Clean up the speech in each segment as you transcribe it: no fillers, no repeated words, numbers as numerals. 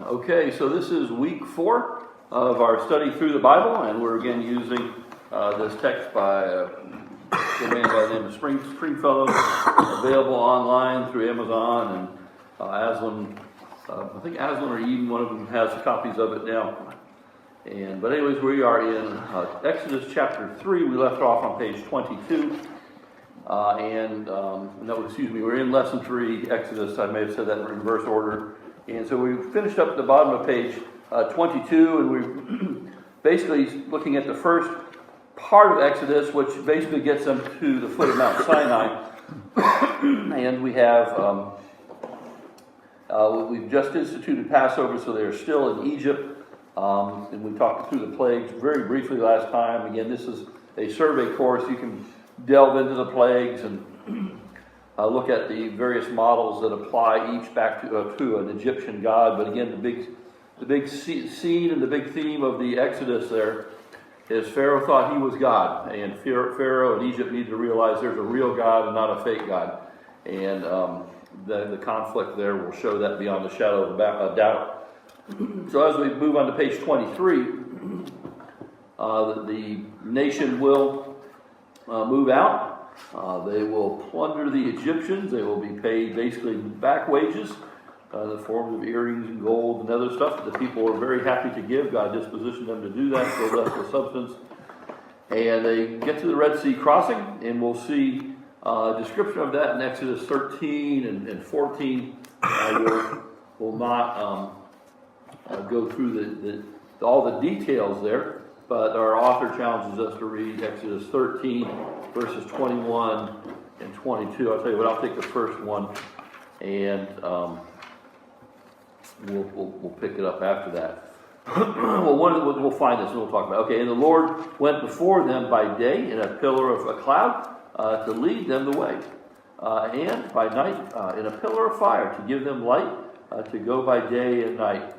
Okay, so this is week 4 of our study through the Bible, and we're again using this text by a man by the name of Stringfellow, available online through Amazon and Aslan. I think Aslan or Eden, one of them has copies of it now. But anyways, we are in Exodus chapter 3. We left off on page 22. We're in lesson 3, Exodus. I may have said that in reverse order. And so we finished up at the bottom of page 22, and we're basically looking at the first part of Exodus, which basically gets them to the foot of Mount Sinai. And we have, we've just instituted Passover, so they're still in Egypt. And we talked through the plagues very briefly last time. Again, this is a survey course. You can delve into the plagues and look at the various models that apply each back to an Egyptian god. But again, the big scene and the big theme of the Exodus there is Pharaoh thought he was God, and Pharaoh and Egypt need to realize there's a real God and not a fake God. And the conflict there will show that beyond the shadow of a doubt. So as we move on to page 23, the nation will move out. They will plunder the Egyptians. They will be paid basically back wages in the form of earrings and gold and other stuff that the people were very happy to give. God dispositioned them to do that, so left the substance. And they get to the Red Sea crossing, and we'll see a description of that in Exodus 13 and 14. We'll not go through all the details there, but our author challenges us to read Exodus 13, verses 21 and 22. I'll tell you what, I'll take the first one, and we'll pick it up after that. We'll find this and we'll talk about it. Okay, and the Lord went before them by day in a pillar of a cloud to lead them the way, and by night in a pillar of fire to give them light to go by day and night.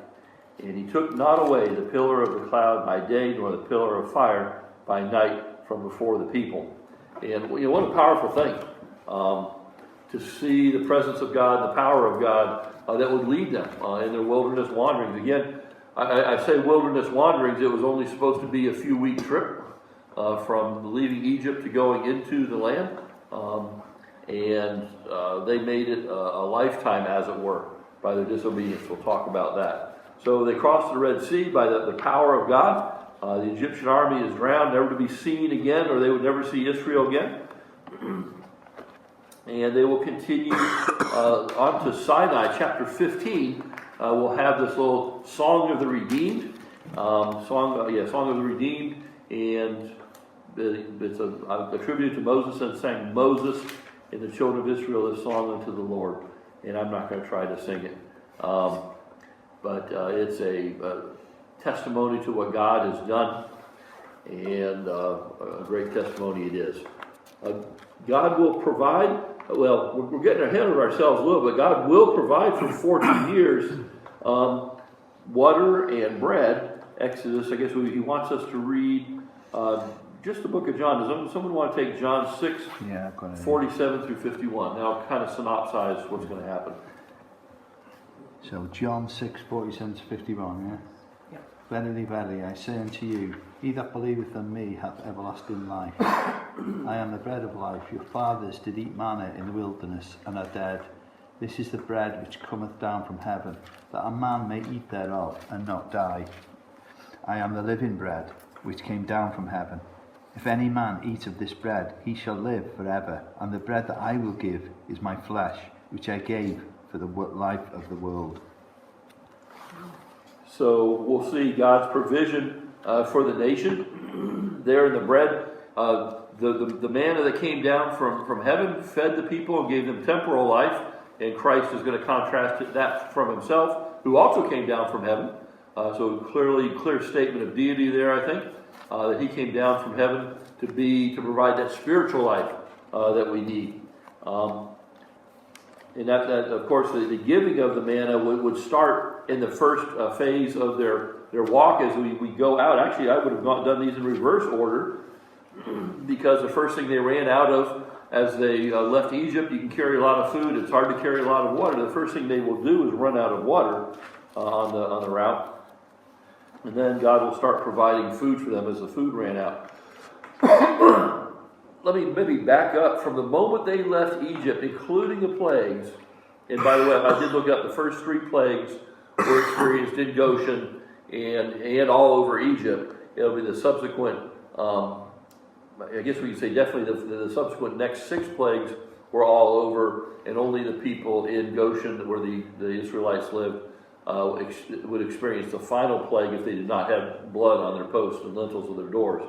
And he took not away the pillar of the cloud by day, nor the pillar of fire by night from before the people. And what a powerful thing to see the presence of God, the power of God that would lead them in their wilderness wanderings. Again, I say wilderness wanderings. It was only supposed to be a few-week trip from leaving Egypt to going into the land. And they made it a lifetime, as it were, by their disobedience. We'll talk about that. So they crossed the Red Sea by the power of God. The Egyptian army is drowned, never to be seen again, or they would never see Israel again. And they will continue on to Sinai, chapter 15. We'll have this little Song of the Redeemed. Song of the Redeemed. And it's attributed to Moses, and sang Moses and the children of Israel this song unto the Lord. And I'm not going to try to sing it. But it's a testimony to what God has done, and a great testimony it is. God will provide, well, we're getting ahead of ourselves a little bit. God will provide for 40 years water and bread. Exodus, I guess he wants us to read just the book of John. Does someone want to take John 6, 47 through 51? Now kind of synopsize what's going to happen. So John 6, 47 to 51, yeah? Yeah. Verily, verily, I say unto you, he that believeth on me hath everlasting life. I am the bread of life. Your fathers did eat manna in the wilderness, and are dead. This is the bread which cometh down from heaven, that a man may eat thereof, and not die. I am the living bread, which came down from heaven. If any man eat of this bread, he shall live forever. And the bread that I will give is my flesh, which I gave for the life of the world. So we'll see God's provision for the nation there in the bread. The manna that came down from heaven fed the people and gave them temporal life, and Christ is going to contrast that from himself, who also came down from heaven. So clear statement of deity there, I think, that he came down from heaven to provide that spiritual life that we need. And that of course, the giving of the manna would start in the first phase of their walk as we go out. Actually, I would have done these in reverse order, because the first thing they ran out of as they left Egypt, you can carry a lot of food. It's hard to carry a lot of water. The first thing they will do is run out of water. on the route. And then God will start providing food for them as the food ran out. Let me maybe back up from the moment they left Egypt, including the plagues. And by the way, I did look up the first 3 plagues were experienced in Goshen and all over Egypt. It'll be the subsequent, I guess we could say definitely the subsequent next 6 plagues were all over, and only the people in Goshen, where the Israelites lived, would experience the final plague if they did not have blood on their posts and lintels of their doors.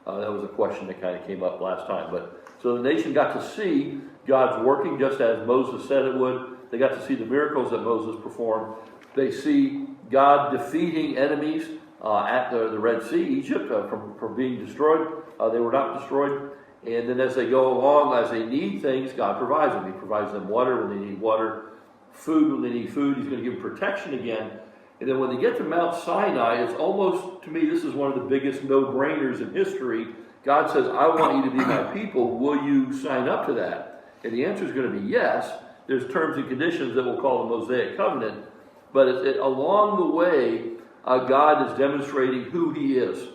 That was a question that kind of came up last time. But so the nation got to see God's working just as Moses said it would. They got to see the miracles that Moses performed. They see God defeating enemies at the Red Sea, Egypt, from being destroyed. They were not destroyed. And then as they go along, as they need things, God provides them. He provides them water when they need water, food when they need food. He's going to give them protection again. And then when they get to Mount Sinai, it's almost, to me, this is one of the biggest no-brainers in history. God says, I want you to be my people. Will you sign up to that? And the answer is going to be yes. There's terms and conditions that we'll call the Mosaic Covenant. But along the way, God is demonstrating who he is.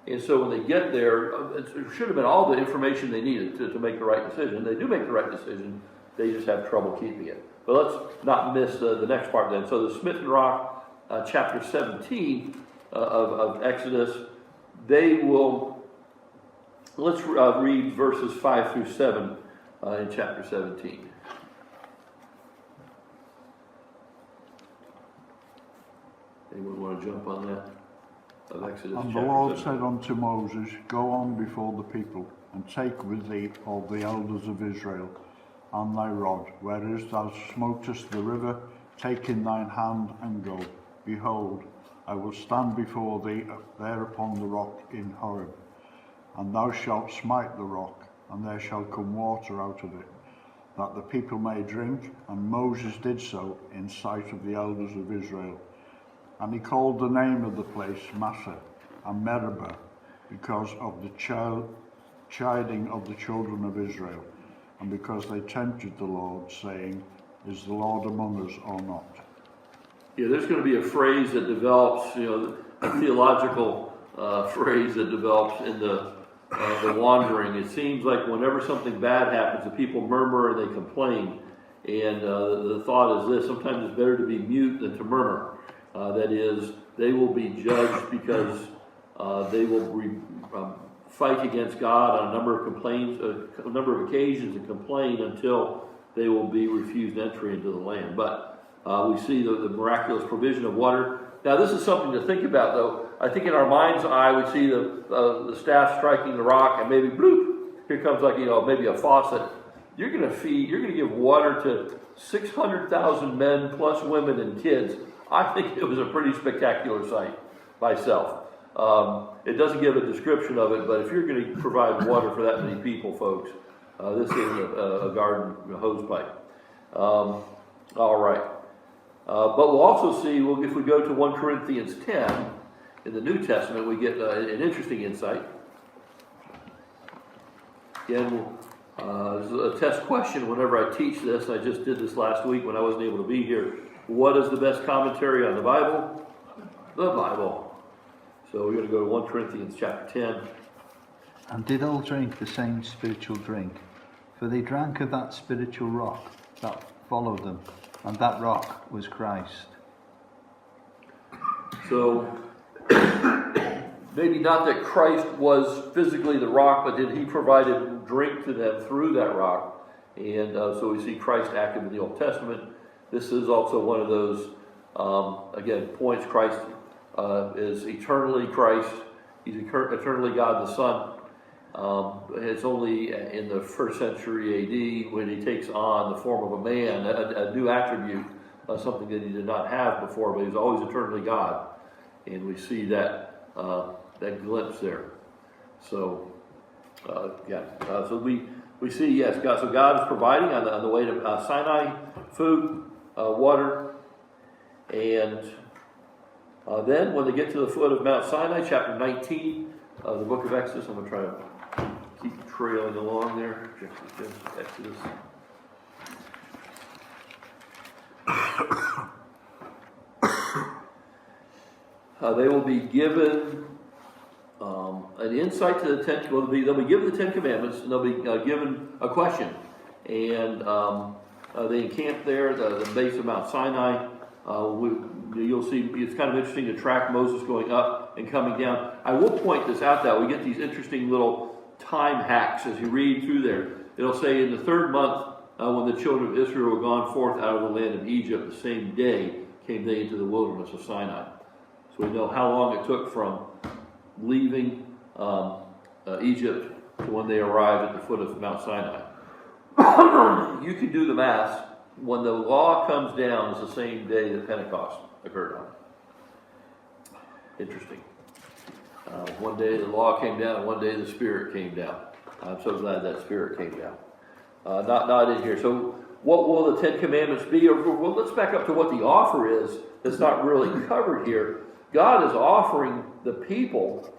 And so when they get there, it should have been all the information they needed to make the right decision. They do make the right decision. They just have trouble keeping it. But let's not miss the next part then. So the Smitten Rock, chapter 17 of Exodus, they will, let's read verses 5 through 7 in chapter 17. Anyone want to jump on that? Of Exodus And the chapter Lord 17. said unto Moses, Go on before the people, and take with thee all the elders of Israel, and thy rod, whereas thou smotest the river, take in thine hand and go. Behold, I will stand before thee there upon the rock in Horeb, and thou shalt smite the rock, and there shall come water out of it, that the people may drink. And Moses did so in sight of the elders of Israel. And he called the name of the place Massah and Meribah, because of the chiding of the children of Israel, and because they tempted the Lord, saying, Is the Lord among us or not? Yeah, there's going to be a phrase that develops, a theological phrase that develops in the wandering. It seems like whenever something bad happens, the people murmur and they complain. And the thought is this: sometimes it's better to be mute than to murmur. That is, they will be judged because they will fight against God on a number of occasions and complain until they will be refused entry into the land. But we see the miraculous provision of water. Now, this is something to think about, though. I think in our mind's eye, we see the staff striking the rock, and maybe bloop, here comes maybe a faucet. You're going to give water to 600,000 men plus women and kids. I think it was a pretty spectacular sight myself. It doesn't give a description of it, but if you're going to provide water for that many people, folks, this isn't a garden hose pipe. All right. But we'll also see, if we go to 1 Corinthians 10, in the New Testament, we get an interesting insight. Again, this is a test question whenever I teach this. I just did this last week when I wasn't able to be here. What is the best commentary on the Bible? The Bible. So we're going to go to 1 Corinthians chapter 10. And did all drink the same spiritual drink? For they drank of that spiritual rock that followed them, and that rock was Christ. So, maybe not that Christ was physically the rock, but that he provided drink to them through that rock. And so we see Christ active in the Old Testament. This is also one of those, again, points. Christ is eternally Christ. He's eternally God the Son. It's only in the 1st century AD when he takes on the form of a man, a new attribute, something that he did not have before, but he was always eternally God. And we see that glimpse there. So, so we see, yes, God. So God is providing on the way to Sinai, food, water, and then when they get to the foot of Mount Sinai, chapter 19 of the book of Exodus, I'm going to try to keep trailing along there. Exodus. They will be given an insight to the they'll be given the 10 Commandments, and they'll be given a question. And they encamp there, the base of Mount Sinai. You'll see it's kind of interesting to track Moses going up and coming down. I will point this out, that we get these interesting little time hacks as you read through there. It'll say in the 3rd month, when the children of Israel were gone forth out of the land of Egypt, the same day came they into the wilderness of Sinai. So we know how long it took from leaving Egypt to when they arrived at the foot of Mount Sinai. You can do the math. When the law comes down, it's the same day that Pentecost occurred on. Interesting. One day the law came down, and one day the Spirit came down. I'm so glad that Spirit came down. Not in here. So what will the 10 Commandments be? Well, let's back up to what the offer is that's not really covered here. God is offering the people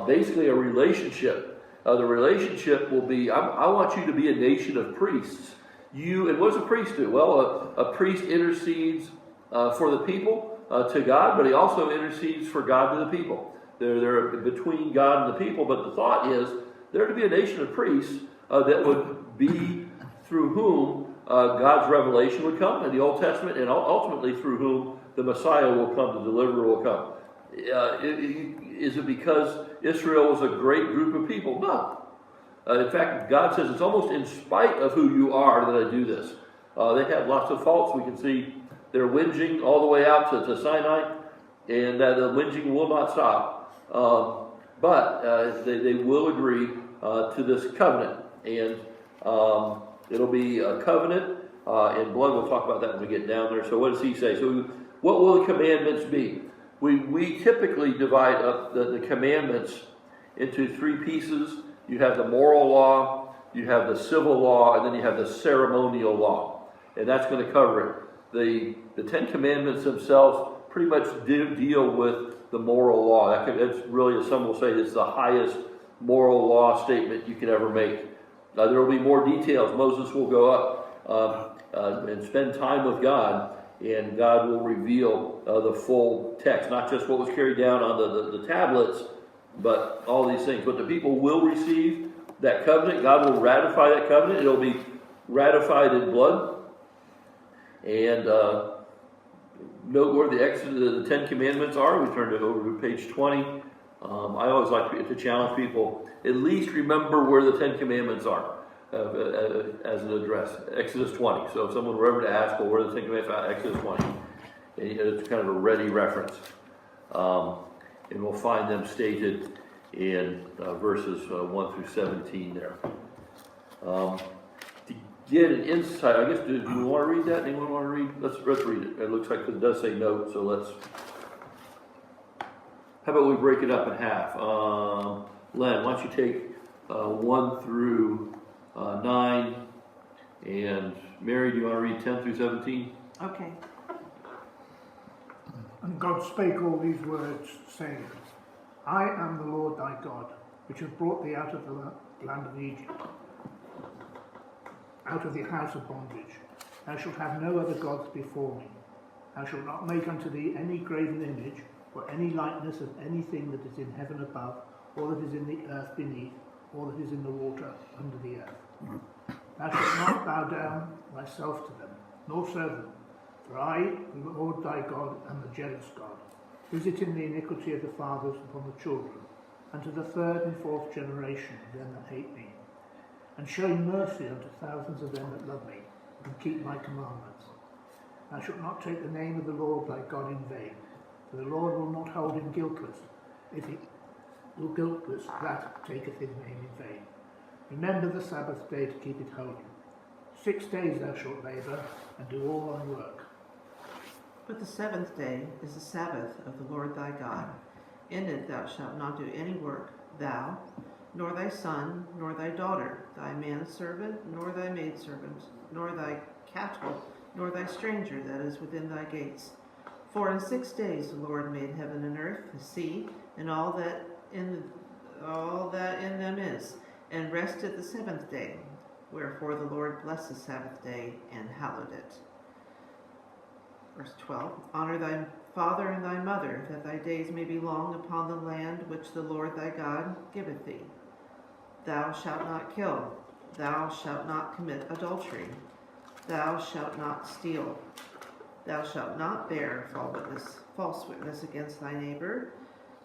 basically a relationship. The relationship will be, I want you to be a nation of priests. And what does a priest do? Well, a priest intercedes for the people to God, but he also intercedes for God to the people. They're between God and the people, but the thought is there to be a nation of priests that would be through whom God's revelation would come in the Old Testament, and ultimately through whom the Messiah will come, the deliverer will come. Is it because Israel was a great group of people? No. In fact, God says it's almost in spite of who you are that I do this. They have lots of faults. We can see they're whinging all the way out to Sinai, and the whinging will not stop. But they will agree to this covenant, and it'll be a covenant in blood. We'll talk about that when we get down there. So what does he say? So what will the commandments be? We typically divide up the commandments into 3 pieces. You have the moral law, you have the civil law, and then you have the ceremonial law. And that's going to cover it. The 10 Commandments themselves pretty much deal with the moral law. That's really, as some will say, it's the highest moral law statement you can ever make. There will be more details. Moses will go up and spend time with God, and God will reveal the full text, not just what was carried down on the tablets, but all these things. But the people will receive that covenant. God will ratify that covenant. It'll be ratified in blood. And note where the 10 Commandments are. We turn over to page 20. I always like to challenge people, at least remember where the 10 Commandments are as an address. Exodus 20. So if someone were ever to ask, well, where are the 10 Commandments are? Exodus 20. And it's kind of a ready reference. And we'll find them stated in verses 1 through 17 there. To get an insight, I guess, do you want to read that? Anyone want to read? Let's read it. It looks like it does say note, so let's... How about we break it up in half? Len, why don't you take 1 through 9, and Mary, do you want to read 10 through 17? Okay. And God spake all these words, saying, I am the Lord thy God, which hath brought thee out of the land of Egypt, out of the house of bondage. Thou shalt have no other gods before me. Thou shalt not make unto thee any graven image, or any likeness of anything that is in heaven above, or that is in the earth beneath, or that is in the water under the earth. Thou shalt not bow down thyself to them, nor serve them. For I, the Lord thy God, am the jealous God, visiting the iniquity of the fathers upon the children, and to the 3rd and 4th generation of them that hate me, and showing mercy unto thousands of them that love me, and keep my commandments. Thou shalt not take the name of the Lord thy God in vain, for the Lord will not hold him guiltless, if he will guiltless that taketh his name in vain. Remember the Sabbath day to keep it holy. 6 days thou shalt labour, and do all thy work. But the 7th day is the Sabbath of the Lord thy God. In it thou shalt not do any work, thou, nor thy son, nor thy daughter, thy manservant, nor thy maidservant, nor thy cattle, nor thy stranger that is within thy gates. For in 6 days the Lord made heaven and earth, the sea, and all that in them is, and rested the 7th day. Wherefore the Lord blessed the Sabbath day and hallowed it. Verse 12, honor thy father and thy mother, that thy days may be long upon the land which the Lord thy God giveth thee. Thou shalt not kill. Thou shalt not commit adultery. Thou shalt not steal. Thou shalt not bear false witness against thy neighbor.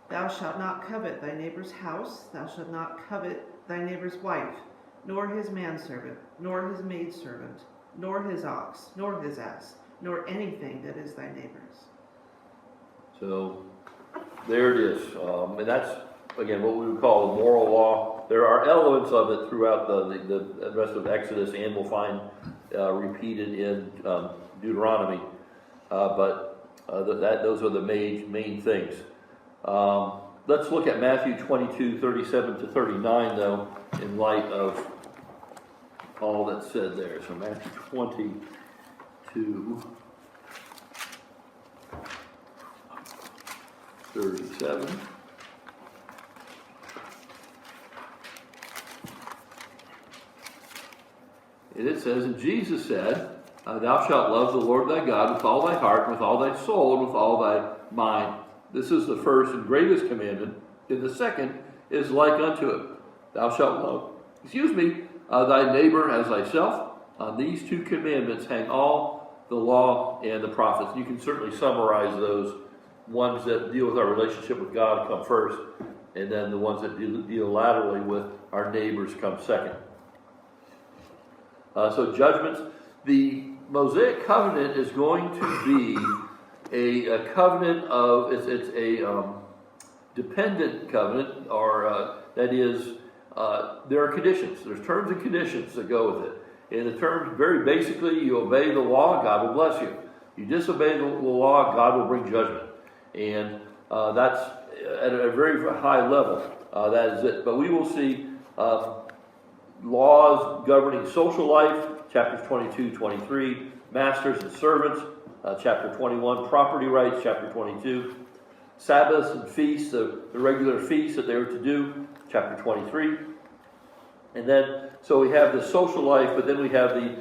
Thou shalt not covet thy neighbor's house. Thou shalt not covet thy neighbor's wife, nor his manservant, nor his maidservant, nor his ox, nor his ass, nor anything that is thy neighbor's. So there it is. And that's, again, what we would call the moral law. There are elements of it throughout the rest of Exodus, and we'll find repeated in Deuteronomy. But those are the main things. Let's look at Matthew 22, 37 to 39, though, in light of all that's said there. So Matthew 22, 37. And it says, and Jesus said, thou shalt love the Lord thy God with all thy heart, with all thy soul, and with all thy mind. This is the first and greatest commandment, and the second is like unto it. Thou shalt love, thy neighbor as thyself. On these two commandments hang all the law and the prophets. And you can certainly summarize those. Ones that deal with our relationship with God come first, and then the ones that deal laterally with our neighbors come second. So judgments. The Mosaic covenant is going to be a covenant of, it's a dependent covenant, or that is, there are conditions. There's terms and conditions that go with it. And the terms, very basically, you obey the law, God will bless you. You disobey the law, God will bring judgment. And that's at a very high level. That is it. But we will see laws governing social life, chapters 22, 23, masters and servants, chapter 21, property rights, chapter 22, Sabbaths and feasts, the regular feasts that they were to do, chapter 23. And then, so we have the social life, but then we have the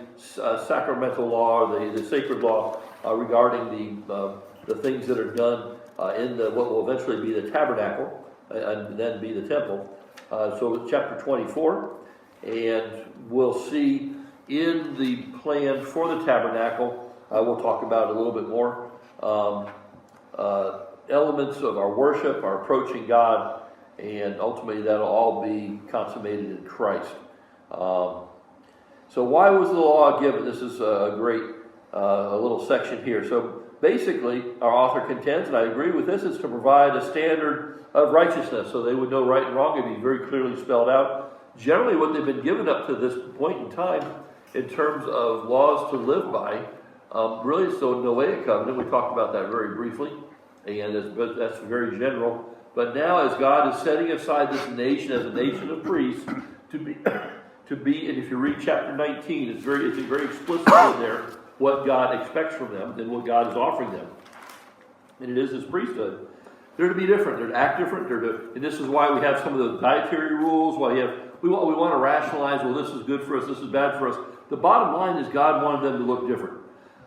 sacramental law, or the sacred law regarding the things that are done in what will eventually be the tabernacle, and then be the temple. So chapter 24, and we'll see in the plan for the tabernacle, we'll talk about it a little bit more, elements of our worship, our approaching God, and ultimately that'll all be consummated in Christ. So why was the law given? This is a great a little section here. So basically, our author contends, and I agree with this, is to provide a standard of righteousness so they would know right and wrong. It'd be very clearly spelled out. Generally, what they've been given up to this point in time in terms of laws to live by, really is the Noahic covenant. We talked about that very briefly, and that's very general. But now, as God is setting aside this nation as a nation of priests to be, and if you read chapter 19, it's very explicit in there what God expects from them and what God is offering them. And it is His priesthood. They're to be different. They're to act different. And this is why we have some of the dietary rules. Why we want to rationalize, well, this is good for us, this is bad for us. The bottom line is God wanted them to look different.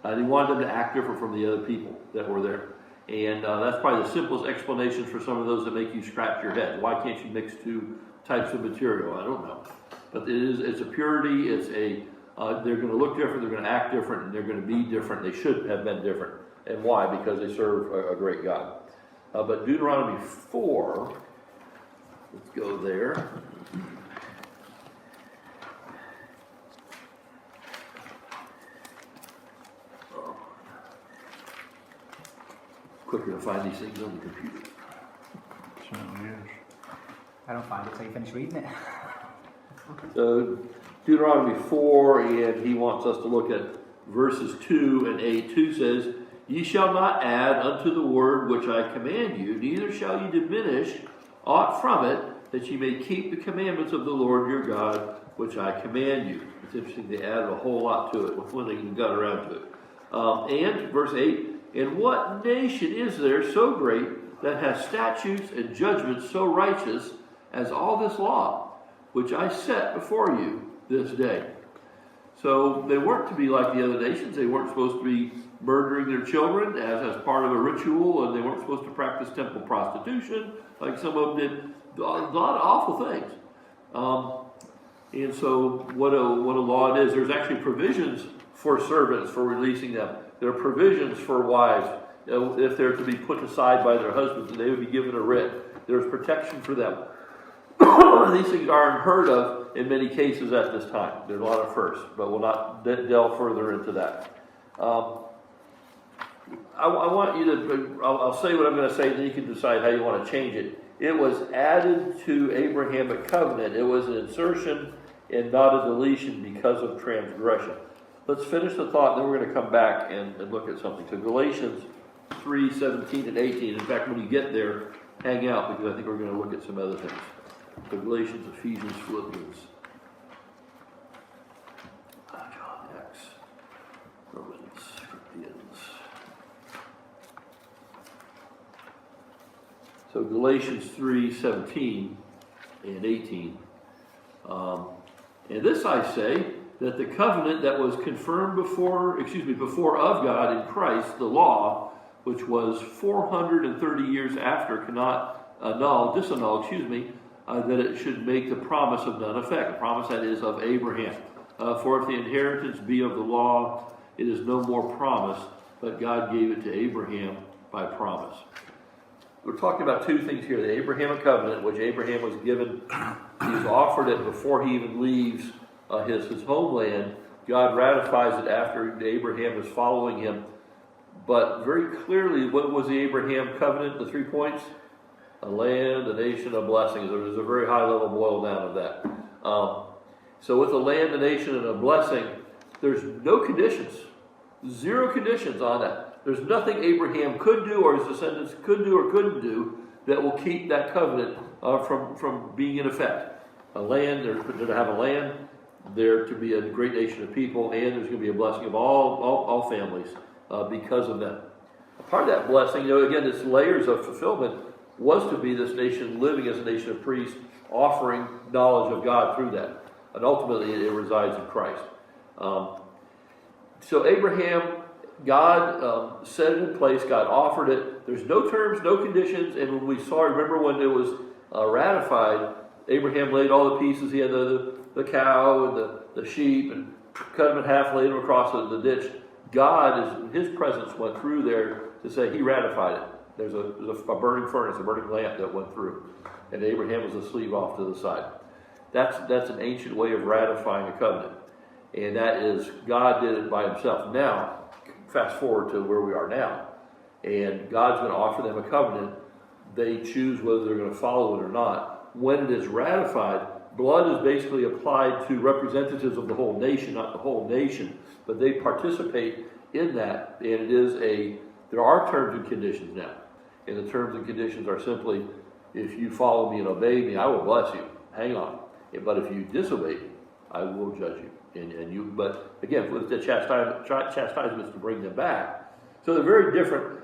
He wanted them to act different from the other people that were there. And that's probably the simplest explanations for some of those that make you scratch your head. Why can't you mix two types of material? I don't know. But it's a purity. They're going to look different, they're going to act different, and they're going to be different. They should have been different. And why? Because they serve a great God. But Deuteronomy 4, let's go there. Quicker to find these things on the computer. Certainly is. I don't find it till you finish reading it. So Deuteronomy 4, and he wants us to look at verses 2 and 8. 2 says, Ye shall not add unto the word which I command you, neither shall ye diminish aught from it, that ye may keep the commandments of the Lord your God, which I command you. It's interesting, they added a whole lot to it when they got around to it. And, verse 8, and what nation is there so great that has statutes and judgments so righteous as all this law, which I set before you this day? So they weren't to be like the other nations. They weren't supposed to be murdering their children as part of a ritual, and they weren't supposed to practice temple prostitution like some of them did. A lot of awful things. And so what a law it is. There's actually provisions for servants for releasing them. There are provisions for wives. If they're to be put aside by their husbands, they would be given a writ. There's protection for them. These things are unheard of in many cases at this time. There's a lot of firsts, but we'll not delve further into that. I want you to, I'll say what I'm going to say, and then you can decide how you want to change it. It was added to Abrahamic covenant. It was an insertion and not a deletion because of transgression. Let's finish the thought, and then we're going to come back and look at something. So Galatians 3:17 and 18. In fact, when you get there, hang out, because I think we're going to look at some other things. So Galatians, Ephesians, Philippians, John, Acts, Romans, Corinthians. So Galatians 3:17 and 18. And this I say, that the covenant that was confirmed before of God in Christ, the law, which was 430 years after, cannot disannul, that it should make the promise of none effect. The promise that is of Abraham. For if the inheritance be of the law, it is no more promise, but God gave it to Abraham by promise. We're talking about two things here. The Abrahamic covenant, which Abraham was given, he's offered it before he even leaves his homeland. God ratifies it after Abraham is following him. But very clearly, what was the Abraham covenant? The 3 points? A land, a nation, a blessing. There's a very high level boil down of that. So with a land, a nation, and a blessing, there's no conditions. 0 conditions on that. There's nothing Abraham could do or his descendants could do or couldn't do that will keep that covenant from being in effect. A land, they're to have a land, they're to be a great nation of people, and there's going to be a blessing of all families because of them. Part of that blessing, again, this layers of fulfillment was to be this nation living as a nation of priests, offering knowledge of God through that. And ultimately, it resides in Christ. So Abraham, God set it in place. God offered it. There's no terms, no conditions. And when we saw, remember when it was ratified, Abraham laid all the pieces. He had the cow and the sheep and cut them in half, laid them across the ditch. God, his presence went through there to say he ratified it. There's a burning furnace, a burning lamp that went through. And Abraham was asleep off to the side. That's an ancient way of ratifying a covenant. And that is, God did it by himself. Now, fast forward to where we are now. And God's going to offer them a covenant. They choose whether they're going to follow it or not. When it is ratified, blood is basically applied to representatives of the whole nation, not the whole nation. But they participate in that. And there are terms and conditions now. And the terms and conditions are simply, if you follow me and obey me, I will bless you. Hang on. But if you disobey me, I will judge you. But again, with the chastisements to bring them back. So they're very different.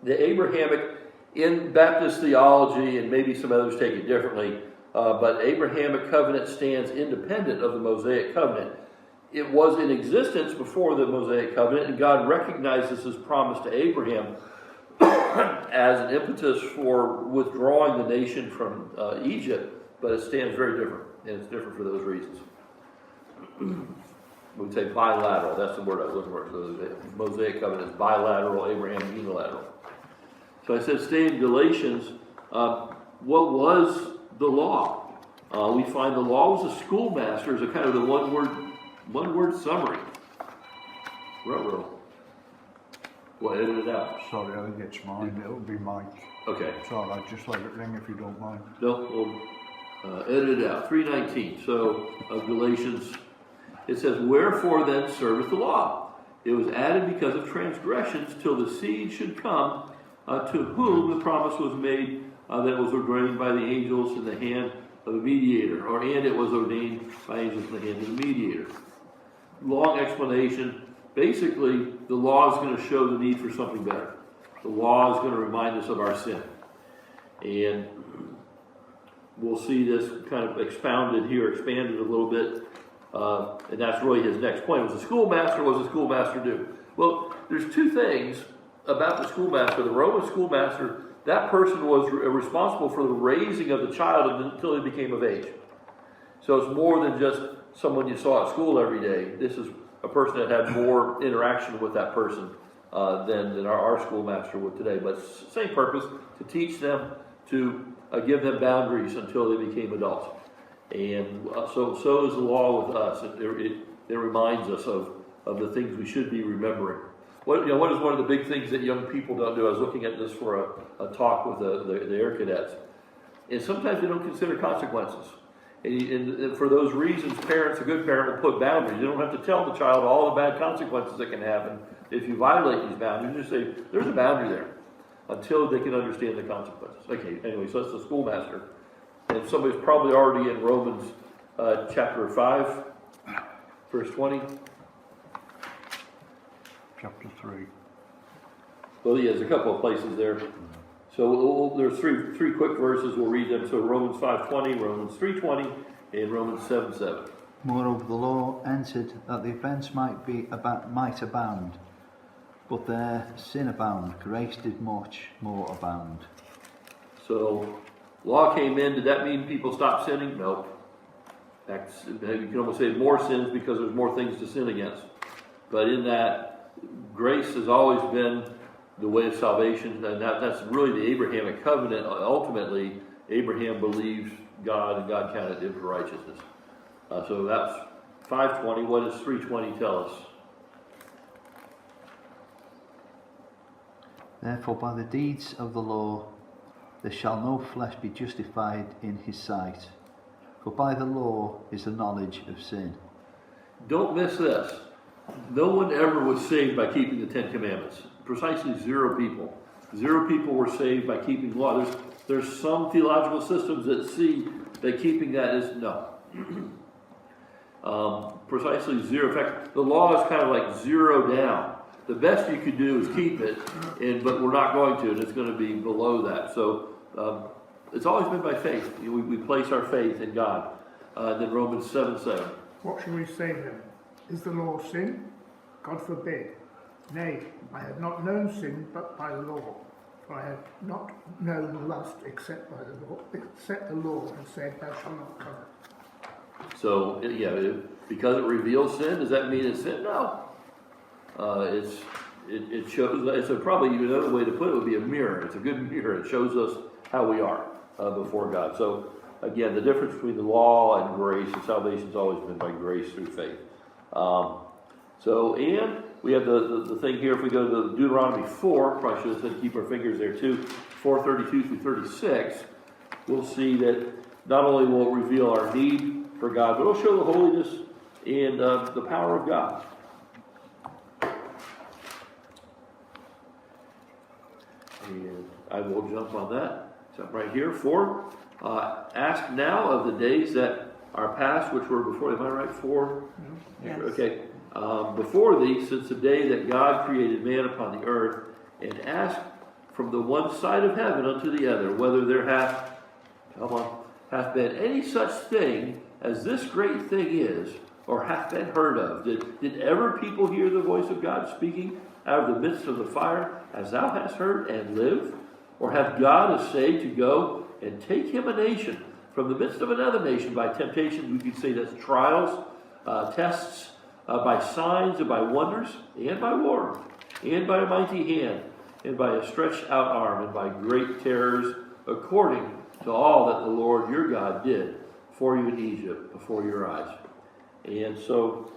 The Abrahamic, in Baptist theology, and maybe some others take it differently, but Abrahamic covenant stands independent of the Mosaic covenant. It was in existence before the Mosaic covenant, and God recognizes his promise to Abraham as an impetus for withdrawing the nation from Egypt, but it stands very different, and it's different for those reasons. We say bilateral, that's the word I was looking for. So the Mosaic covenant is bilateral, Abraham unilateral. So I said, stay in Galatians, what was the law? We find the law was a schoolmaster, as a kind of the one word summary. Ruh-roh. Well, edit it out. Sorry, I think it's mine. It'll be Mike. Okay. It's all right, just let it ring if you don't mind. No, we'll edit it out. 3:19. So Galatians, it says, wherefore then serveth the law? It was added because of transgressions, till the seed should come, to whom the promise was made, that was ordained by the angels in the hand of the mediator, and it was ordained by angels in the hand of the mediator. Long explanation. Basically, the law is going to show the need for something better. The law is going to remind us of our sin. And we'll see this kind of expanded a little bit And that's really his next point. Was a schoolmaster, what does a schoolmaster do? Well, there's two things about the schoolmaster. The Roman schoolmaster, that person was responsible for the raising of the child until he became of age. So it's more than just someone you saw at school every day. This is a person that had more interaction with that person than our schoolmaster would today. But same purpose, to teach them, to give them boundaries until they became adults. And so is the law with us. It reminds us of the things we should be remembering. What is one of the big things that young people don't do? I was looking at this for a talk with the Air Cadets. And sometimes they don't consider consequences. And for those reasons, a good parent will put boundaries. You don't have to tell the child all the bad consequences that can happen if you violate these boundaries. You just say, there's a boundary there, until they can understand the consequences. Okay, anyway, so that's the schoolmaster. And somebody's probably already in Romans chapter 5, verse 20. Chapter 3. Well, yeah, there's a couple of places there. So there's three quick verses. We'll read them. So Romans 5:20, Romans 3:20, and Romans 7:7. Moreover, the law entered that the offence might abound, but there sin abound, grace did much more abound. So law came in. Did that mean people stopped sinning? No. You can almost say more sins because there's more things to sin against. But in that, grace has always been the way of salvation, and that's really the Abrahamic covenant. Ultimately, Abraham believed God, and God counted it for righteousness. So that's 5:20. What does 3:20 tell us? Therefore, by the deeds of the law, there shall no flesh be justified in his sight. For by the law is the knowledge of sin. Don't miss this. No one ever was saved by keeping the Ten Commandments. Precisely 0 people. 0 people were saved by keeping the law. There's some theological systems that see that keeping that is no. Precisely 0. In fact, the law is kind of like 0 down. The best you could do is keep it, but we're not going to, and it's going to be below that. So it's always been by faith. We place our faith in God. Then Romans 7:7. What shall we say then? Is the law sin? God forbid. Nay, I have not known sin but by the law. For I have not known lust except the law, and said, thou shalt not covet. So, because it reveals sin, does that mean it's sin? No. It shows. Probably another way to put it would be a mirror. It's a good mirror. It shows us how we are before God. So, again, the difference between the law and grace and salvation has always been by grace through faith. And we have the thing here. If we go to Deuteronomy 4, probably should have said keep our fingers there too. 4:32 through 36, we'll see that not only will it reveal our need for God, but it'll show the holiness and the power of God. And I will jump on that. So right here, 4. Ask now of the days that are past, which were before. Am I right? 4? Yes. Okay. Before thee, since the day that God created man upon the earth, and ask from the one side of heaven unto the other, whether there hath been any such thing as this great thing is, or hath been heard of. Did ever people hear the voice of God speaking out of the midst of the fire, as thou hast heard, and live? Or hath God essayed to go and take him a nation from the midst of another nation by temptation? We could say that's trials, tests, by signs and by wonders, and by war, and by a mighty hand, and by a stretched out arm, and by great terrors, according to all that the Lord your God did for you in Egypt before your eyes. And so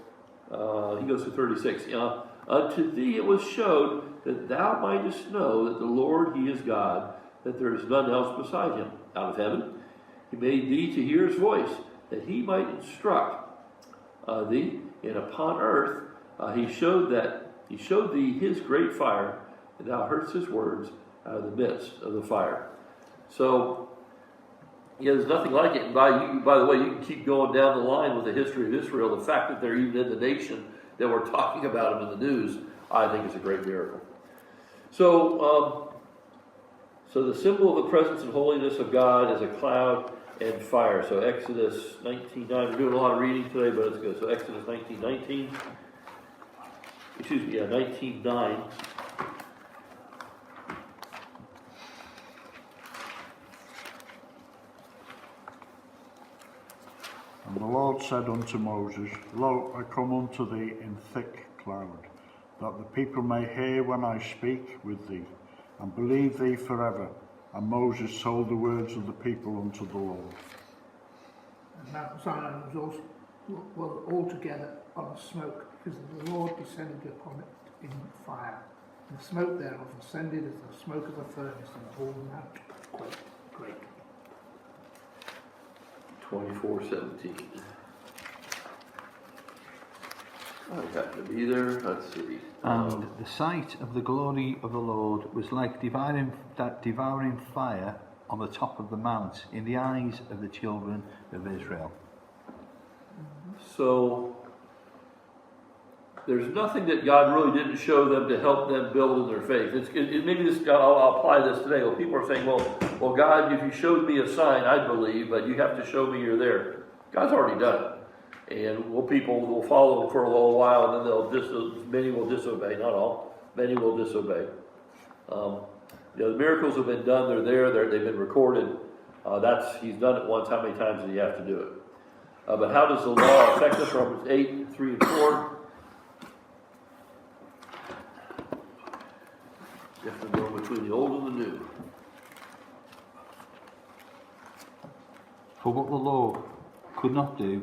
he goes to 36. Unto thee it was showed that thou mightest know that the Lord he is God, that there is none else beside him. Out of heaven he made thee to hear his voice, that he might instruct thee. And upon earth he showed thee his great fire, and thou heardst his words out of the midst of the fire. So, there's nothing like it. And by the way, you can keep going down the line with the history of Israel. The fact that they're even in the nation that we're talking about them in the news, I think is a great miracle. So the symbol of the presence and holiness of God is a cloud. and fire. So Exodus 19:9. We're doing a lot of reading today, but it's good. So Exodus 19:19. Excuse me, 19:9. And the Lord said unto Moses, Lo, I come unto thee in thick cloud, that the people may hear when I speak with thee, and believe thee forever. And Moses told the words of the people unto the Lord. And Mount Zion was altogether on a smoke, because the Lord descended upon it in fire. And the smoke thereof ascended as the smoke of a furnace, and the whole mount quaked greatly. 24:17. I got to be there. Let's see. And the sight of the glory of the Lord was like devouring fire on the top of the mount in the eyes of the children of Israel. So there's nothing that God really didn't show them to help them build in their faith. Maybe this. I'll apply this today. Well, people are saying, "Well, God, if you showed me a sign, I'd believe, but you have to show me you're there." God's already done it. And people will follow him for a little while, and then many will disobey. Not all. Many will disobey. The miracles have been done. They're there. They've been recorded. He's done it once. How many times did he have to do it? But how does the law affect us? Romans 8:3 and 4. You have to go between the old and the new. For what the law could not do,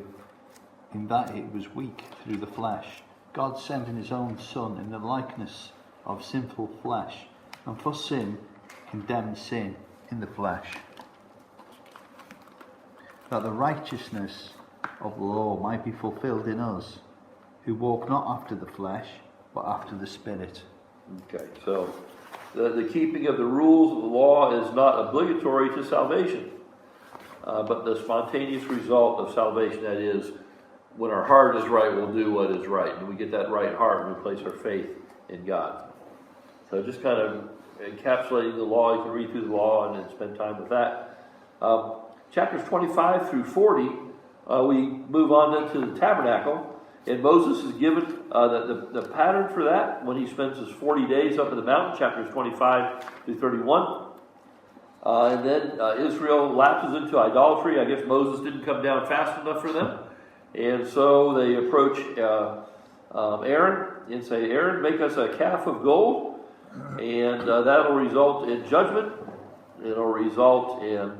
in that it was weak through the flesh, God sending his own Son in the likeness of sinful flesh, and for sin condemned sin in the flesh, that the righteousness of the law might be fulfilled in us, who walk not after the flesh, but after the Spirit. Okay, so the keeping of the rules of the law is not obligatory to salvation, but the spontaneous result of salvation, that is, when our heart is right, we'll do what is right. And we get that right heart and we place our faith in God. So just kind of encapsulating the law. You can read through the law and then spend time with that. Chapters 25 through 40, we move on then to the tabernacle. And Moses is given the pattern for that when he spends his 40 days up in the mountain, chapters 25 through 31. And then Israel lapses into idolatry. I guess Moses didn't come down fast enough for them. And so they approach Aaron and say, Aaron, make us a calf of gold. And that'll result in judgment. It'll result in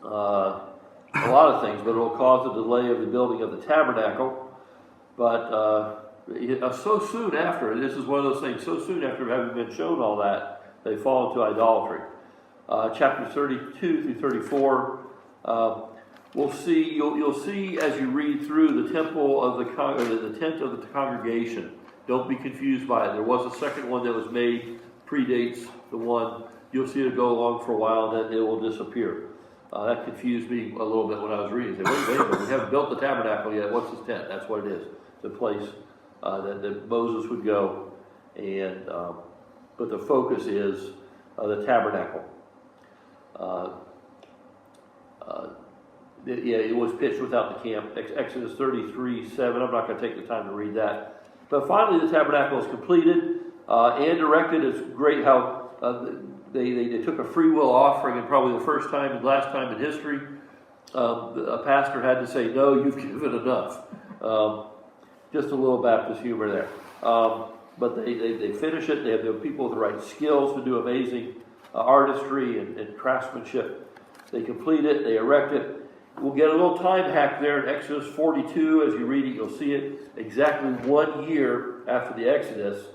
a lot of things, but it'll cause a delay of the building of the tabernacle. But so soon after, this is one of those things, so soon after having been shown all that, they fall into idolatry. Chapters 32 through 34, we'll see. You'll see as you read through the temple of the tent of the congregation. Don't be confused by it. There was a second one that was made, predates the one. You'll see it go along for a while, and then it will disappear. That confused me a little bit when I was reading. I said, wait a minute, we haven't built the tabernacle yet. What's this tent? That's what it is. It's a place that Moses would go, and but the focus is the tabernacle. It was pitched without the camp. Exodus 33:7. I'm not going to take the time to read that. But finally, the tabernacle is completed and erected. It's great how they took a free will offering, and probably the first time and last time in history, a pastor had to say, "No, you've given enough." Just a little Baptist humor there. But they finish it. They have the people with the right skills to do amazing artistry and craftsmanship. They complete it. They erect it. We'll get a little time hack there in Exodus 42. As you read it, you'll see it exactly 1 year after the Exodus.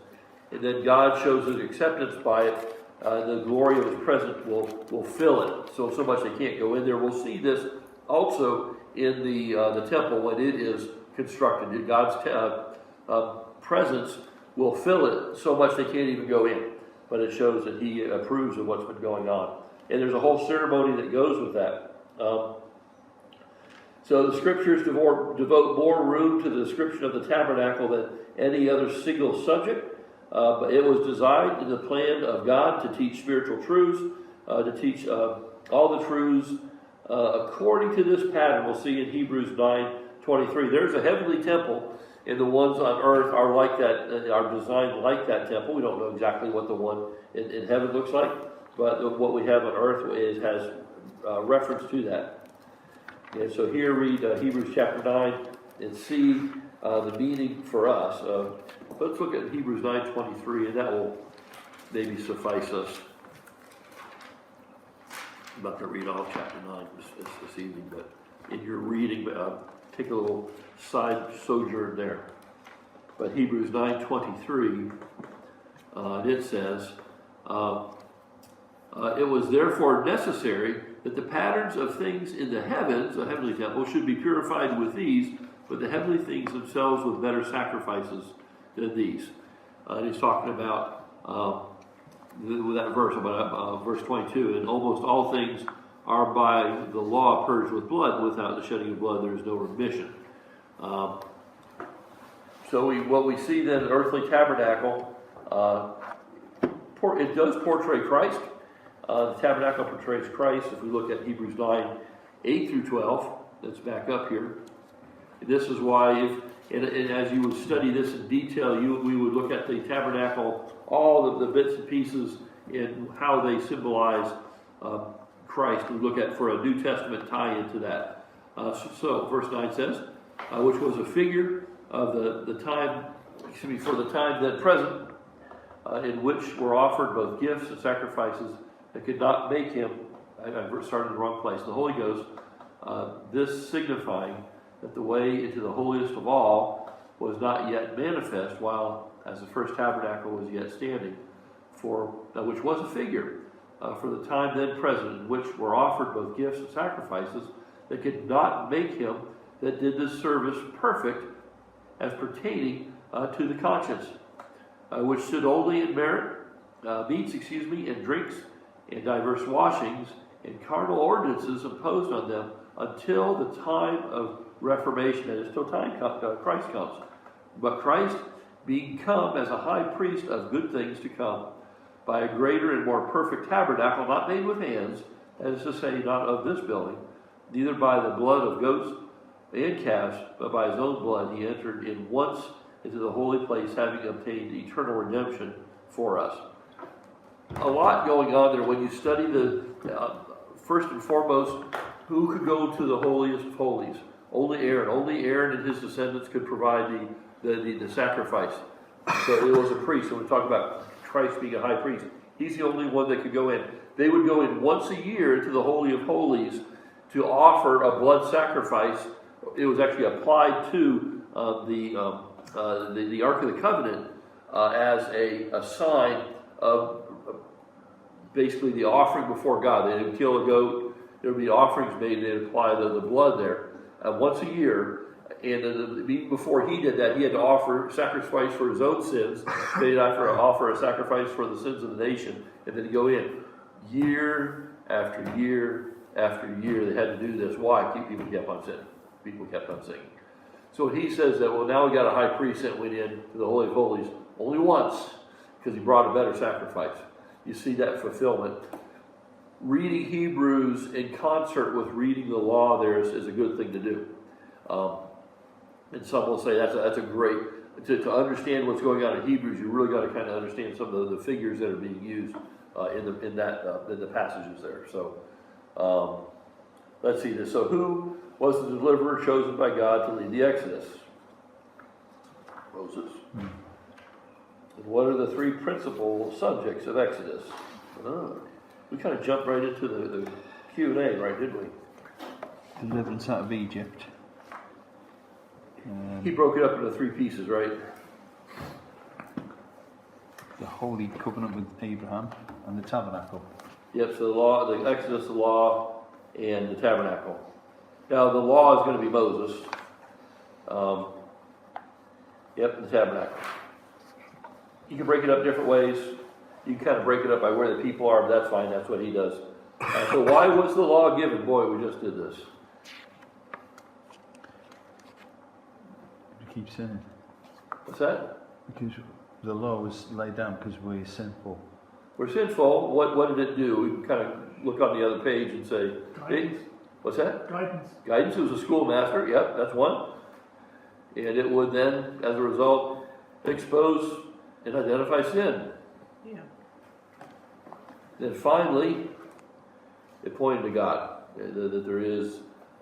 And then God shows his acceptance by it. The glory of his presence will fill it. So much they can't go in there. We'll see this also in the temple when it is constructed. God's presence will fill it so much they can't even go in. But it shows that he approves of what's been going on. And there's a whole ceremony that goes with that. So the scriptures devote more room to the description of the tabernacle than any other single subject. But it was designed in the plan of God to teach spiritual truths, to teach all the truths according to this pattern, we'll see in Hebrews 9:23, there's a heavenly temple, and the ones on earth are like that, are designed like that temple. We don't know exactly what the one in heaven looks like, but what we have on earth has reference to that. And so here read Hebrews chapter 9 and see the meaning for us. Let's look at Hebrews 9:23, and that will maybe suffice us. I'm not going to read all chapter 9 this evening, but in your reading, take a little side sojourn there. But Hebrews 9:23, it says, it was therefore necessary that the patterns of things in the heavens, the heavenly temple, should be purified with these, but the heavenly things themselves with better sacrifices than these. And he's talking about with that verse, about verse 22, and almost all things are by the law purged with blood. Without the shedding of blood, there is no remission. So what we see then, an earthly tabernacle, it does portray Christ. The tabernacle portrays Christ. If we look at Hebrews 9:8-12, let's back up here. This is why, and as you would study this in detail, we would look at the tabernacle, all of the bits and pieces, and how they symbolize Christ. We look at for a New Testament tie into that. So verse 9 says, which was a figure of the time, for the time then present, in which were offered both gifts and sacrifices that could not make him. I started in the wrong place. The Holy Ghost. This signifying that the way into the holiest of all was not yet manifest, while as the first tabernacle was yet standing, which was a figure for the time then present, in which were offered both gifts and sacrifices that could not make him that did this service perfect as pertaining to the conscience, which stood only in meats, and drinks, and diverse washings, and carnal ordinances imposed on them until the time of Reformation, that is, till Christ comes. But Christ, being come as a high priest of good things to come, by a greater and more perfect tabernacle, not made with hands, that is to say, not of this building, neither by the blood of goats and calves, but by his own blood he entered in once into the holy place, having obtained eternal redemption for us. A lot going on there when you study first and foremost, who could go to the holiest of holies? Only Aaron. Only Aaron and his descendants could provide the sacrifice. So it was a priest. So we talk about Christ being a high priest. He's the only one that could go in. They would go in once a year into the Holy of Holies to offer a blood sacrifice. It was actually applied to the Ark of the Covenant as a sign of basically the offering before God. They would kill a goat. There would be offerings made. They would apply the blood there once a year. And even before he did that, he had to offer sacrifice for his own sins. Then he'd have to offer a sacrifice for the sins of the nation. And then he'd go in year after year after year. They had to do this. Why? People kept on sinning. People kept on singing. So he says that, well, now we got a high priest that went in to the Holy of Holies only once because he brought a better sacrifice. You see that fulfillment. Reading Hebrews in concert with reading the law there is a good thing to do. And some will say that's a great, to understand what's going on in Hebrews, you really got to kind of understand some of the figures that are being used in the passages there. So let's see this. So who was the deliverer chosen by God to lead the Exodus? Moses. And what are the three principal subjects of Exodus? We kind of jumped right into the Q&A, right, didn't we? Deliverance out of Egypt. He broke it up into three pieces, right? The Holy Covenant with Abraham and the Tabernacle. Yep, so the law, the Exodus, the law, and the tabernacle. Now, the law is going to be Moses. The tabernacle. You can break it up different ways. You can kind of break it up by where the people are, but that's fine. That's what he does. So why was the law given? Boy, we just did this. We keep sinning. What's that? Because the law was laid down because we're sinful. We're sinful. What did it do? We can kind of look on the other page and say, What's that? Guidance. Guidance. It was a schoolmaster. Yep, that's one. And it would then, as a result, expose and identify sin. Yeah. Then finally, it pointed to God, that there is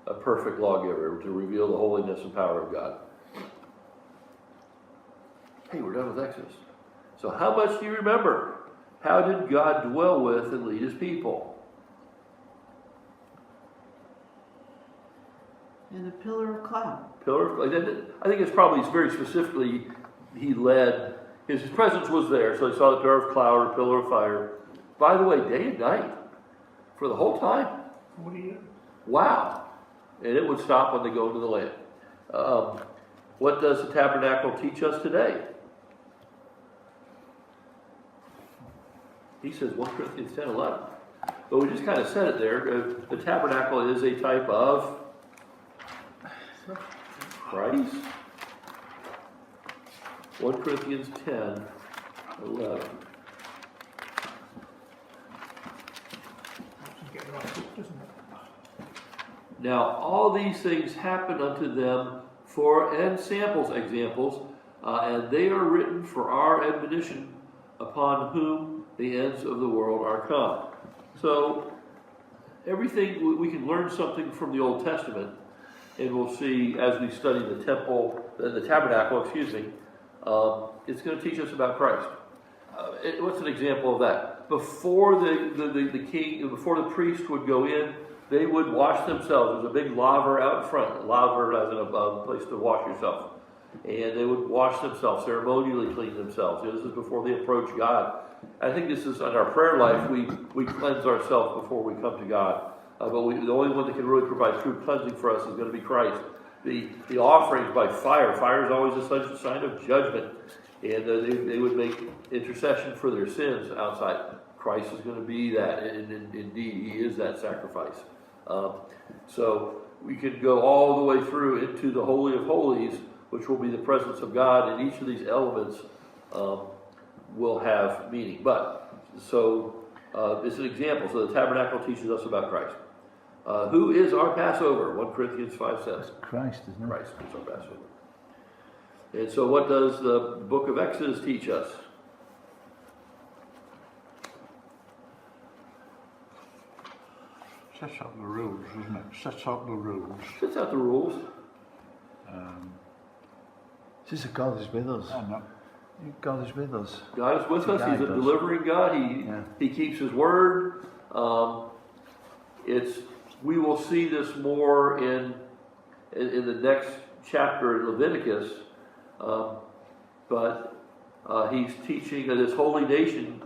a perfect lawgiver to reveal the holiness and power of God. Hey, we're done with Exodus. So how much do you remember? How did God dwell with and lead his people? In a pillar of cloud. Pillar of cloud. I think it's probably very specifically, he led, his presence was there, so he saw the pillar of cloud or pillar of fire. By the way, day and night, for the whole time. 40 years. Wow. And it would stop when they go into the land. What does the tabernacle teach us today? He says 1 Corinthians 10:11. But we just kind of said it there. The tabernacle is a type of Christ. 1 Corinthians 10:11. Get right, doesn't it? Now, all these things happen unto them for examples, and they are written for our admonition, upon whom the ends of the world are come. So, everything, we can learn something from the Old Testament, and we'll see as we study the tabernacle, it's going to teach us about Christ. What's an example of that? Before the king, before the priest would go in, they would wash themselves. There's a big laver out in front. Laver as in a place to wash yourself. And they would wash themselves, ceremonially clean themselves. This is before they approach God. I think this is in our prayer life, we cleanse ourselves before we come to God. But the only one that can really provide true cleansing for us is going to be Christ. The offerings by fire. Fire is always a sign of judgment. And they would make intercession for their sins outside. Christ is going to be that. And indeed, he is that sacrifice. So we could go all the way through into the Holy of Holies, which will be the presence of God, and each of these elements will have meaning. But, so, it's an example. So the tabernacle teaches us about Christ. Who is our Passover? 1 Corinthians 5:7. It's Christ, isn't it? Christ is our Passover. And so what does the book of Exodus teach us? Sets out the rules, doesn't it? Sets out the rules. Sets out the rules. It's just that God is with us. I know. God is with us. God is with us. Yeah, He's a he does. delivering God. He keeps his word. We will see this more in the next chapter in Leviticus. But he's teaching this holy nation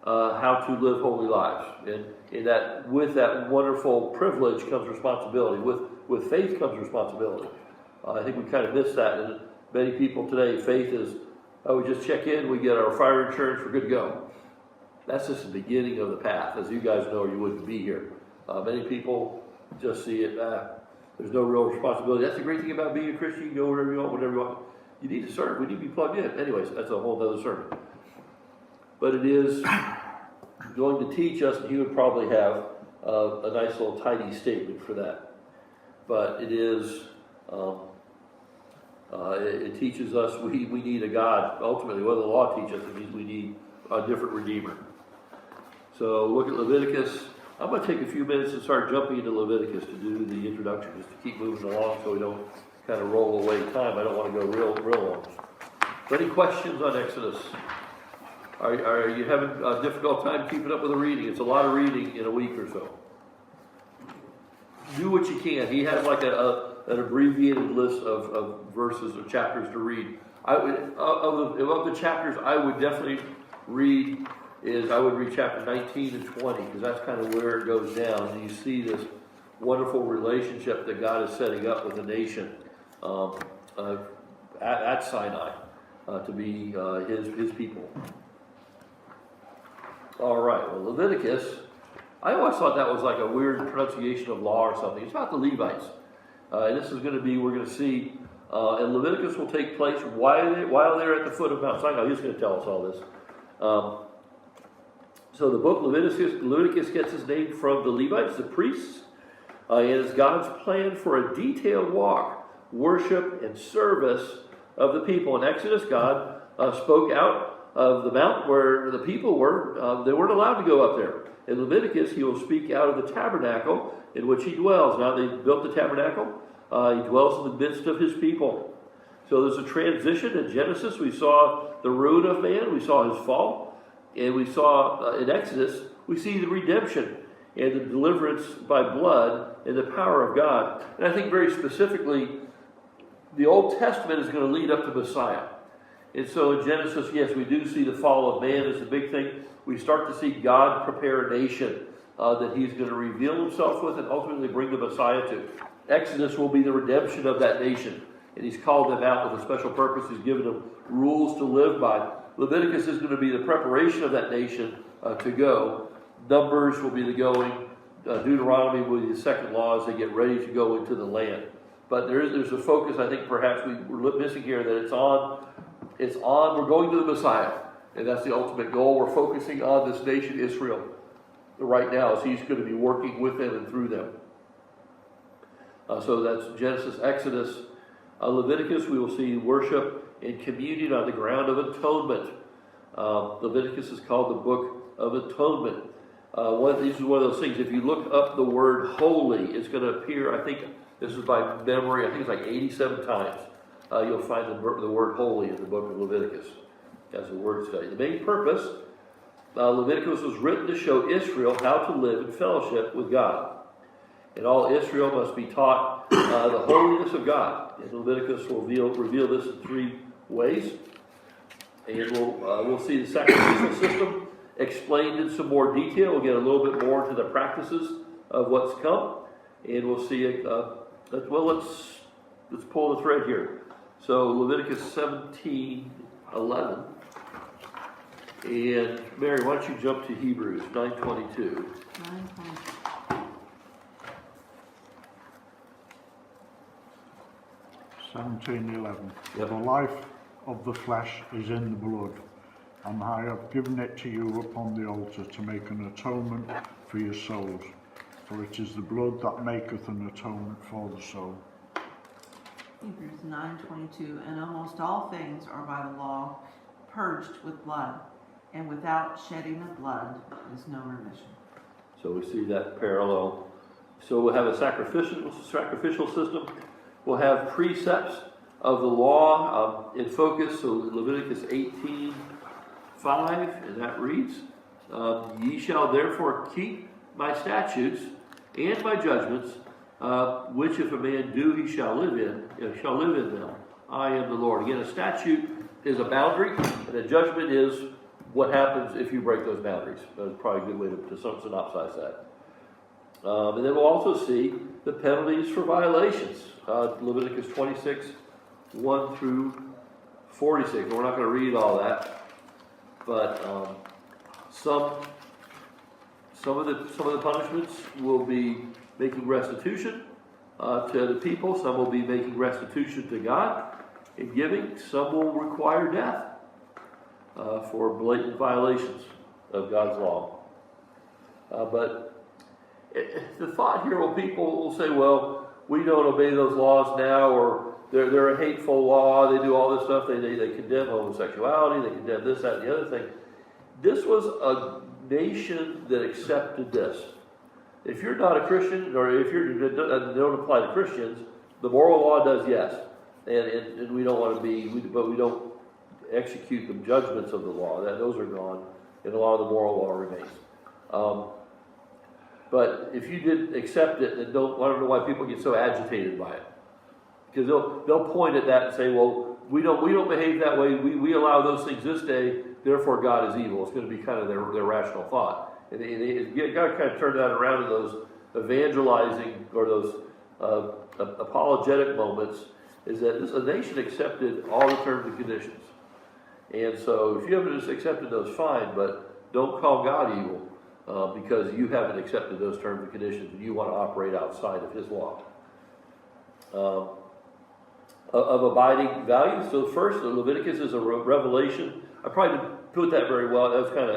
how to live holy lives. And that with that wonderful privilege comes responsibility. With faith comes responsibility. I think we kind of miss that. And many people today, faith is, we just check in, we get our fire insurance, we're good to go. That's just the beginning of the path. As you guys know, you wouldn't be here. Many people just see it, there's no real responsibility. That's the great thing about being a Christian. You can go wherever you want, whatever you want. You need to serve. We need to be plugged in. Anyways, that's a whole other sermon. But it is going to teach us, and he would probably have a nice little tidy statement for that. But it is, it teaches us we need a God. Ultimately, what the law teaches us, it means we need a different Redeemer. So look at Leviticus. I'm going to take a few minutes and start jumping into Leviticus to do the introduction, just to keep moving along so we don't kind of roll away time. I don't want to go real long. So any questions on Exodus? Are you having a difficult time keeping up with the reading? It's a lot of reading in a week or so. Do what you can. He has like an abbreviated list of verses or chapters to read. Of the chapters I would definitely read I would read chapter 19 and 20, because that's kind of where it goes down. And you see this wonderful relationship that God is setting up with the nation at Sinai to be his people. All right, well, Leviticus, I always thought that was like a weird pronunciation of law or something. It's about the Levites. And this is going to be, we're going to see, and Leviticus will take place while they're at the foot of Mount Sinai. He's going to tell us all this. So the book Leviticus gets its name from the Levites, the priests, And it's God's plan for a detailed walk, worship, and service of the people. In Exodus, God spoke out of the mount where the people were. They weren't allowed to go up there. In Leviticus, he will speak out of the tabernacle in which he dwells. Now they built the tabernacle. He dwells in the midst of his people. So there's a transition. In Genesis, we saw the ruin of man. We saw his fall. And we saw in Exodus, we see the redemption and the deliverance by blood and the power of God. And I think very specifically, the Old Testament is going to lead up to Messiah. And so in Genesis, yes, we do see the fall of man as the big thing. We start to see God prepare a nation that he's going to reveal himself with and ultimately bring the Messiah to. Exodus will be the redemption of that nation. And he's called them out with a special purpose. He's given them rules to live by. Leviticus is going to be the preparation of that nation to go. Numbers will be the going. Deuteronomy will be the second law as they get ready to go into the land. But there's a focus, I think, perhaps we're missing here, that it's on, we're going to the Messiah. And that's the ultimate goal. We're focusing on this nation, Israel, right now, as he's going to be working with them and through them. So that's Genesis, Exodus. Leviticus, we will see worship and communion on the ground of atonement. Leviticus is called the Book of Atonement. This is one of those things, if you look up the word holy, it's going to appear, I think, this is by memory, I think it's like 87 times. You'll find the word holy in the book of Leviticus as a word study. The main purpose, Leviticus was written to show Israel how to live in fellowship with God. And all Israel must be taught the holiness of God. And Leviticus will reveal this in three ways. And we'll see the sacrificial system explained in some more detail. We'll get a little bit more into the practices of what's come. And we'll see it. Let's pull the thread here. So Leviticus 17:11. And Mary, why don't you jump to Hebrews 9:22. 9:22. 17:11. Yep. The life of the flesh is in the blood, and I have given it to you upon the altar to make an atonement for your souls. For it is the blood that maketh an atonement for the soul. Hebrews 9:22. And almost all things are by the law purged with blood, and without shedding of blood is no remission. So we see that parallel. So we'll have a sacrificial system. We'll have precepts of the law in focus. So Leviticus 18:5, and that reads, "Ye shall therefore keep my statutes and my judgments, which if a man do, he shall live in them. I am the Lord." Again, a statute is a boundary, and a judgment is what happens if you break those boundaries. That's probably a good way to synopsize that. And then we'll also see the penalties for violations. Leviticus 26:1 through 46. We're not going to read all that, but some of the punishments will be making restitution to the people. Some will be making restitution to God in giving. Some will require death for blatant violations of God's law. But the thought here, well, people will say, well, we don't obey those laws now, or they're a hateful law, they do all this stuff, they condemn homosexuality, they condemn this, that, and the other thing. This was a nation that accepted this. If you're not a Christian, or if you don't apply to Christians, the moral law does, yes. And we don't want to be, but we don't execute the judgments of the law. Those are gone, and a lot of the moral law remains. But if you didn't accept it, then I don't know why people get so agitated by it. Because they'll point at that and say, well, we don't behave that way. We allow those things this day, therefore God is evil. It's going to be kind of their rational thought. And you got to kind of turn that around in those evangelizing or those apologetic moments, is that a nation accepted all the terms and conditions. And so if you haven't just accepted those, fine, but don't call God evil. Because you haven't accepted those terms and conditions and you want to operate outside of his law. Of abiding value. So first, Leviticus is a revelation. I probably didn't put that very well. That was kind of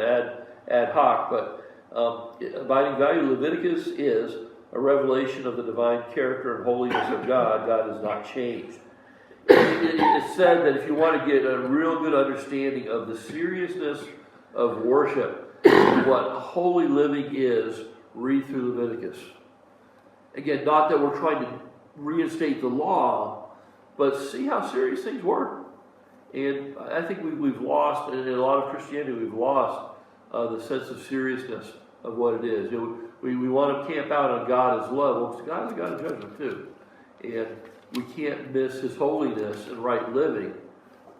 ad hoc. But abiding value, Leviticus is a revelation of the divine character and holiness of God, God has not changed. It's said that if you want to get a real good understanding of the seriousness of worship, what holy living is, read through Leviticus. Again, not that we're trying to reinstate the law, but see how serious things were. And I think we've lost, and in a lot of Christianity, we've lost the sense of seriousness of what it is. We want to camp out on God as love. Well, God is a God of judgment too. And we can't miss His holiness and right living.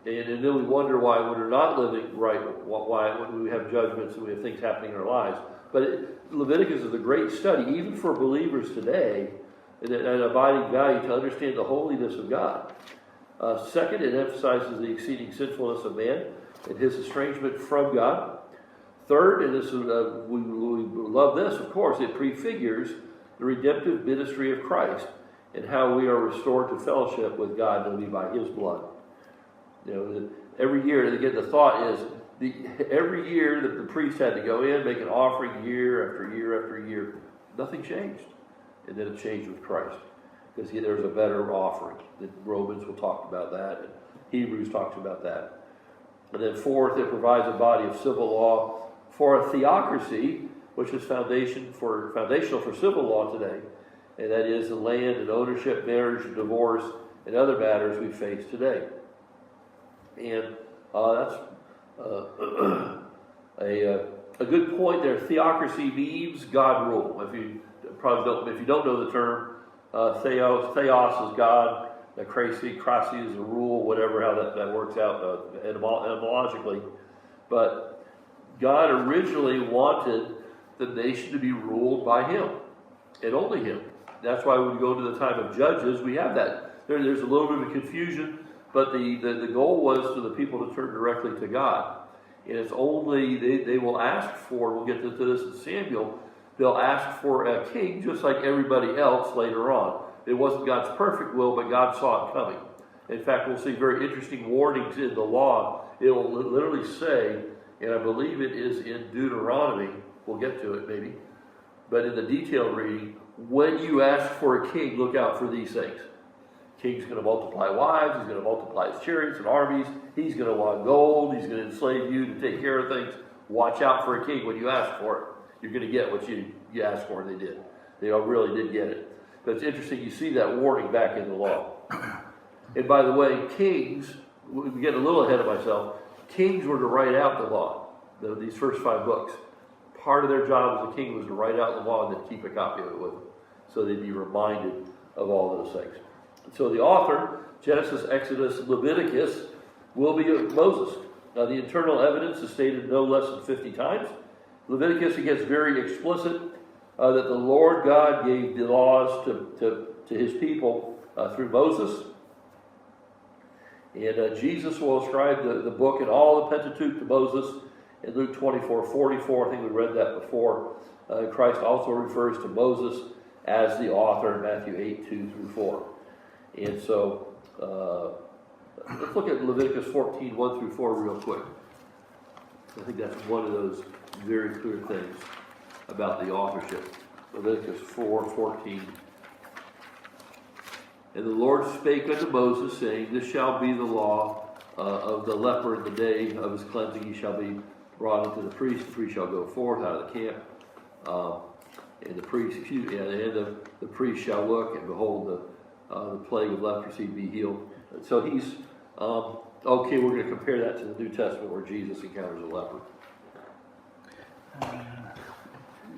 And then we wonder why, when we're not living right, why when we have judgments and we have things happening in our lives. But Leviticus is a great study, even for believers today, and an abiding value to understand the holiness of God. Second, it emphasizes the exceeding sinfulness of man and his estrangement from God. Third, and this is, we love this, of course, it prefigures the redemptive ministry of Christ and how we are restored to fellowship with God, and it'll be by His blood. Every year, again, the thought is, every year that the priest had to go in, make an offering year after year after year. Nothing changed. And then it changed with Christ. Because there's a better offering. The Romans will talk about that, and Hebrews talks about that. And then fourth, it provides a body of civil law for a theocracy, which is foundational for civil law today. And that is the land and ownership, marriage, and divorce, and other matters we face today. And that's a good point there. Theocracy means God rule. If you don't know the term, theos is God. Krasi is a rule, whatever how that works out etymologically. But God originally wanted the nation to be ruled by Him and only Him. That's why when we go to the time of Judges, we have that. There's a little bit of confusion, but the goal was for the people to turn directly to God. And it's only, they will ask for, we'll get to this in Samuel, they'll ask for a king just like everybody else later on. It wasn't God's perfect will, but God saw it coming. In fact, we'll see very interesting warnings in the law. It will literally say, and I believe it is in Deuteronomy, we'll get to it maybe, but in the detailed reading, when you ask for a king, look out for these things. King's going to multiply wives, he's going to multiply his chariots and armies, he's going to want gold, he's going to enslave you to take care of things. Watch out for a king when you ask for it. You're going to get what you asked for, and they did. They all really did get it. But it's interesting, you see that warning back in the law. And by the way, kings, we get a little ahead of myself, kings were to write out the law, these first 5 books. Part of their job as a king was to write out the law and then keep a copy of it with them, so they'd be reminded of all those things. So the author, Genesis, Exodus, Leviticus, will be Moses. Now the internal evidence is stated no less than 50 times. Leviticus, it gets very explicit that the Lord God gave the laws to His people through Moses. And Jesus will ascribe the book and all the Pentateuch to Moses in Luke 24:44. I think we read that before. Christ also refers to Moses as the author in Matthew 8:2-4. And so, let's look at Leviticus 14:1-4 real quick. I think that's one of those very clear things about the authorship. Leviticus 4:14. And the Lord spake unto Moses, saying, This shall be the law of the leper in the day of his cleansing. He shall be brought unto the priest shall go forth out of the camp. And the priest, the priest shall look, and behold, the plague of leprosy be healed. And so he's, okay, we're going to compare that to the New Testament where Jesus encounters a leper.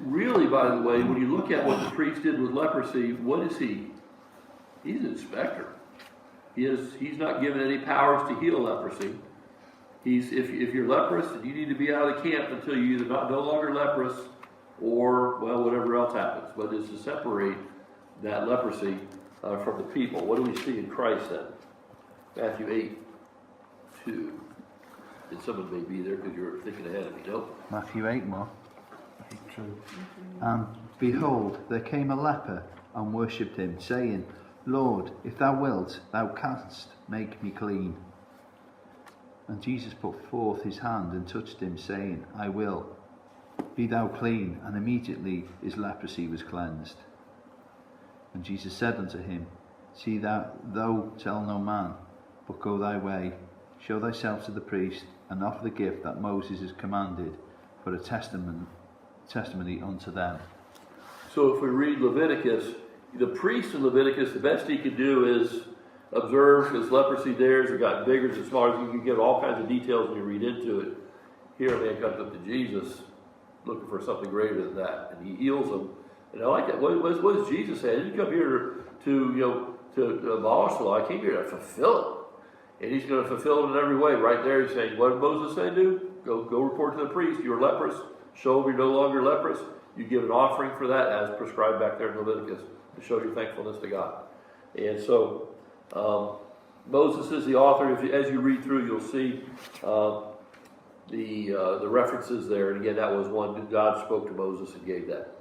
Really, by the way, when you look at what the priest did with leprosy, what is he? He's an inspector. He's not given any powers to heal leprosy. If you're leprous, you need to be out of the camp until you're either no longer leprous or, well, whatever else happens. But it's to separate that leprosy from the people. What do we see in Christ then? Matthew 8:2. And someone may be there because you're thinking ahead of me. Nope. Matthew 8 more. 8:2. And behold, there came a leper and worshipped him, saying, Lord, if thou wilt, thou canst make me clean. And Jesus put forth his hand and touched him, saying, I will. Be thou clean. And immediately his leprosy was cleansed. And Jesus said unto him, See thou tell no man, but go thy way, show thyself to the priest, and offer the gift that Moses has commanded for a testimony unto them. So if we read Leviticus, the priest in Leviticus, the best he could do is observe his leprosy there. It got bigger and smaller. You can get all kinds of details when you read into it. Here a man comes up to Jesus looking for something greater than that, and he heals him. And I like that. What does Jesus say? I didn't come here to abolish the law. I came here to fulfill it. And he's going to fulfill it in every way. Right there he's saying, what did Moses say do? Go report to the priest. You are leprous. Show him you're no longer leprous. You give an offering for that as prescribed back there in Leviticus to show your thankfulness to God. And so Moses is the author. As you read through, you'll see the references there. And again, that was one that God spoke to Moses and gave that.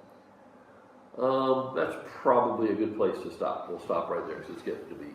That's probably a good place to stop. We'll stop right there because it's getting to be